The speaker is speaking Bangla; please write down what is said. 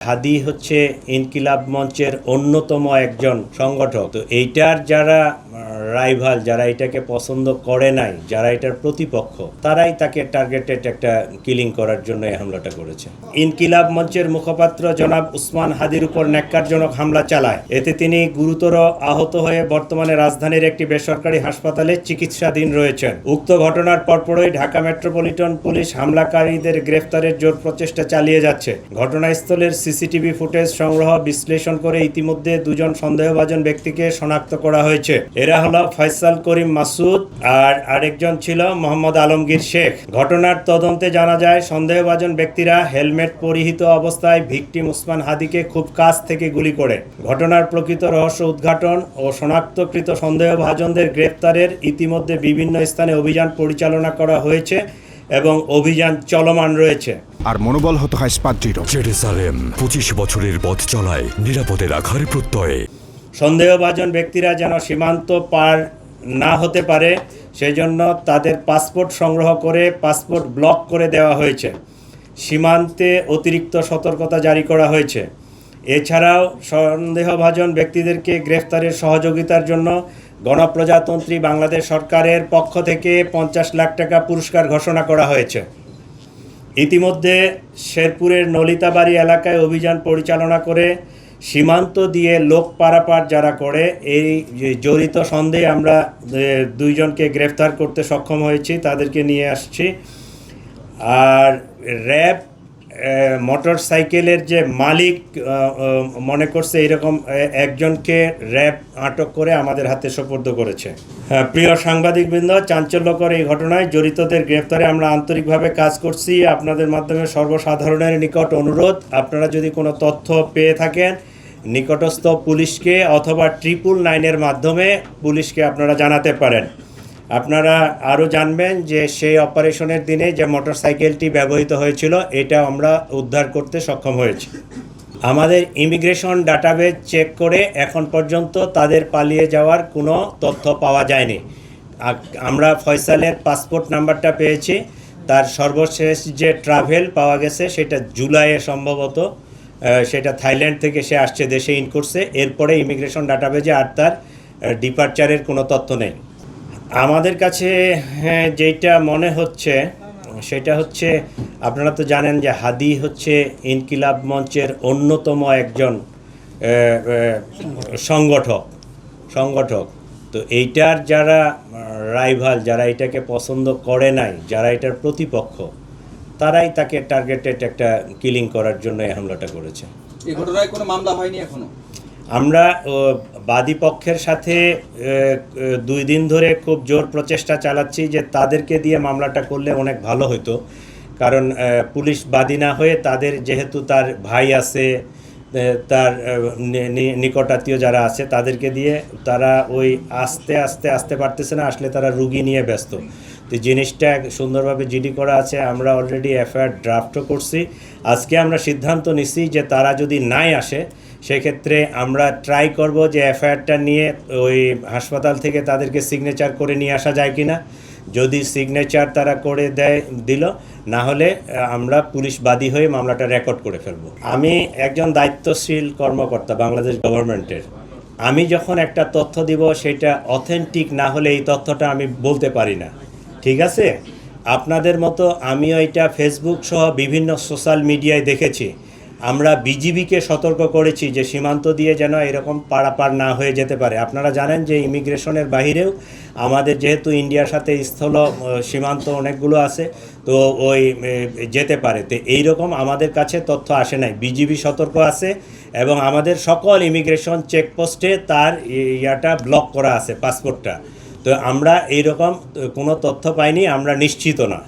হাদি হচ্ছে ইনকিলাব মঞ্চের অন্যতম একজন সংগঠক। তো এইটার যারা রাইভাল, যারা এটাকে পছন্দ করে নাই, যারা এটার প্রতিপক্ষ, তারাই তাকে টার্গেটেড একটা কিলিং করার জন্য এই হামলাটা করেছে। ইনকিলাব মঞ্চের মুখপাত্র জনাব উসমান হাদির উপর ন্যাক্কারজনক হামলা চালায়। এতে তিনি গুরুতর আহত হয়ে বর্তমানে রাজধানীর একটি বেসরকারি হাসপাতালে চিকিৎসাধীন রয়েছেন। উক্ত ঘটনার পরপরই ঢাকা মেট্রোপলিটন পুলিশ হামলাকারীদের গ্রেফতারের জোর প্রচেষ্টা চালিয়ে যাচ্ছে। ঘটনাস্থলের সিসিটিভি ফুটেজ সংগ্রহ বিশ্লেষণ করে ইতিমধ্যে দুজন সন্দেহভাজন ব্যক্তিকে শনাক্ত করা হয়েছে। এরা হলো ফয়সাল করিম মাসুদ আর আরেকজন ছিল মোহাম্মদ আলমগীর শেখ। ঘটনার তদন্তে জানা যায় সন্দেহভাজন ব্যক্তিরা হেলমেট পরিহিত অবস্থায় ভিকটিম উসমান হাদিকে খুব কাছ থেকে গুলি করে। ঘটনার প্রকৃত রহস্য উদ্ঘাটন ও শনাক্তকৃত সন্দেহভাজনদের গ্রেফতারের ইতিমধ্যে বিভিন্ন স্থানে অভিযান পরিচালনা করা হয়েছে এবং অভিযান চলমান রয়েছে। আর মনোবল হতে হয় স্পাদৃঢ়। জেরুসালেম 25 বছরের পথ চলায় নিরাপদে রাখার প্রত্যয়ে সন্দেহভাজন ব্যক্তিরা যেন সীমান্ত পার না হতে পারে সেজন্য তাদের পাসপোর্ট সংগ্রহ করে পাসপোর্ট ব্লক করে দেওয়া হয়েছে। সীমান্তে অতিরিক্ত সতর্কতা জারি করা হয়েছে। এছাড়াও সন্দেহভাজন ব্যক্তিদেরকে গ্রেফতারের সহযোগিতার জন্য গণপ্রজাতন্ত্রী বাংলাদেশ সরকারের পক্ষ থেকে 50 লাখ টাকা পুরস্কার ঘোষণা করা হয়েছে। ইতিমধ্যে শেরপুরের নলিতাবাড়ি এলাকায় অভিযান পরিচালনা করে সীমান্ত দিয়ে লোক পারাপার যারা করে এই জড়িত সন্দেহে আমরা দুইজনকে গ্রেফতার করতে সক্ষম হয়েছি, তাদেরকে নিয়ে আসছি। আর র্যাব মোটর সাইকেলের যে মালিক মনে করছে এরকম একজনকে র্যাব আটক করে আমাদের হাতে সোপর্দ করেছে। প্রিয় সাংবাদিকবৃন্দ, চাঞ্চল্যকর এই ঘটনায় জড়িতদের গ্রেফতারে আমরা আন্তরিকভাবে কাজ করছি। আপনাদের মাধ্যমে সর্বসাধারণের নিকট অনুরোধ, আপনারা যদি কোনো তথ্য পেয়ে থাকেন নিকটস্থ পুলিশকে অথবা 999-এর মাধ্যমে পুলিশকে আপনারা জানাতে পারেন। আপনারা আরও জানবেন যে সেই অপারেশনের দিনে যে মোটরসাইকেলটি ব্যবহৃত হয়েছিল এটা আমরা উদ্ধার করতে সক্ষম হয়েছি। আমাদের ইমিগ্রেশন ডাটাবেজ চেক করে এখন পর্যন্ত তাদের পালিয়ে যাওয়ার কোনো তথ্য পাওয়া যায়নি। আমরা ফয়সালের পাসপোর্ট নাম্বারটা পেয়েছি, তার সর্বশেষ যে ট্রাভেল পাওয়া গেছে সেটা জুলাইয়ে সম্ভবত, সেটা থাইল্যান্ড থেকে সে আসছে, দেশে ইন করছে। এরপরে ইমিগ্রেশন ডাটাবেজে আর তার ডিপারচারের কোনো তথ্য নেই। আমাদের কাছে যেটা মনে হচ্ছে সেটা হচ্ছে, আপনারা তো জানেন যে হাদি হচ্ছে ইনকিলাব মঞ্চের অন্যতম একজন সংগঠক। তো এইটার যারা রাইভাল, যারা এটাকে পছন্দ করে নাই, যারা এটার প্রতিপক্ষ, তারাই তাকে টার্গেটেড একটা কিলিং করার জন্য এই হামলাটা করেছে। এই ঘটনায় কোনো মামলা হয়নি এখনো? আমরা বাদী পক্ষের সাথে 2 দিন ধরে খুব জোর প্রচেষ্টা চালাচ্ছি যে তাদেরকে দিয়ে মামলাটা করলে অনেক ভালো হতো। কারণ পুলিশ বাদী না হয়ে তাদের, যেহেতু তার ভাই আছে, তার নিকটাত্মীয় যারা আছে, তাদেরকে দিয়ে তারা ওই আসতে পারতেছে না, আসলে তারা রুগী নিয়ে ব্যস্ত। তো জিনিসটা সুন্দরভাবে জিডি করা আছে, আমরা অলরেডি এফআইআর ড্রাফটও করছি। আজকে আমরা সিদ্ধান্ত নিচ্ছি যে তারা যদি নাই আসে সেক্ষেত্রে আমরা ট্রাই করব যে এফআইআরটা নিয়ে ওই হাসপাতাল থেকে তাদেরকে সিগনেচার করে নিয়ে আসা যায় কি না। যদি সিগনেচার তারা করে দিল, না হলে আমরা পুলিশ বাদী হয়ে মামলাটা রেকর্ড করে ফেলব। আমি একজন দায়িত্বশীল কর্মকর্তা বাংলাদেশ গভর্নমেন্টের। আমি যখন একটা তথ্য দিব সেটা অথেন্টিক না হলে এই তথ্যটা আমি বলতে পারি না, ঠিক আছে? আপনাদের মতো আমিও এটা ফেসবুক সহ বিভিন্ন সোশ্যাল মিডিয়ায় দেখেছি। আমরা বিজিবিকে সতর্ক করেছি যে সীমান্ত দিয়ে যেন এরকম পারাপার না হয়ে যেতে পারে। আপনারা জানেন যে ইমিগ্রেশনের বাহিরেও আমাদের যেহেতু ইন্ডিয়ার সাথে স্থল সীমান্ত অনেকগুলো আছে, তো ওই যেতে পারে। তো এইরকম আমাদের কাছে তথ্য আসে নাই। বিজিবি সতর্ক আছে এবং আমাদের সকল ইমিগ্রেশন চেকপোস্টে তার ইয়াটা ব্লক করা আছে, পাসপোর্টটা। তো আমরা এইরকম কোনো তথ্য পাইনি, আমরা নিশ্চিত না।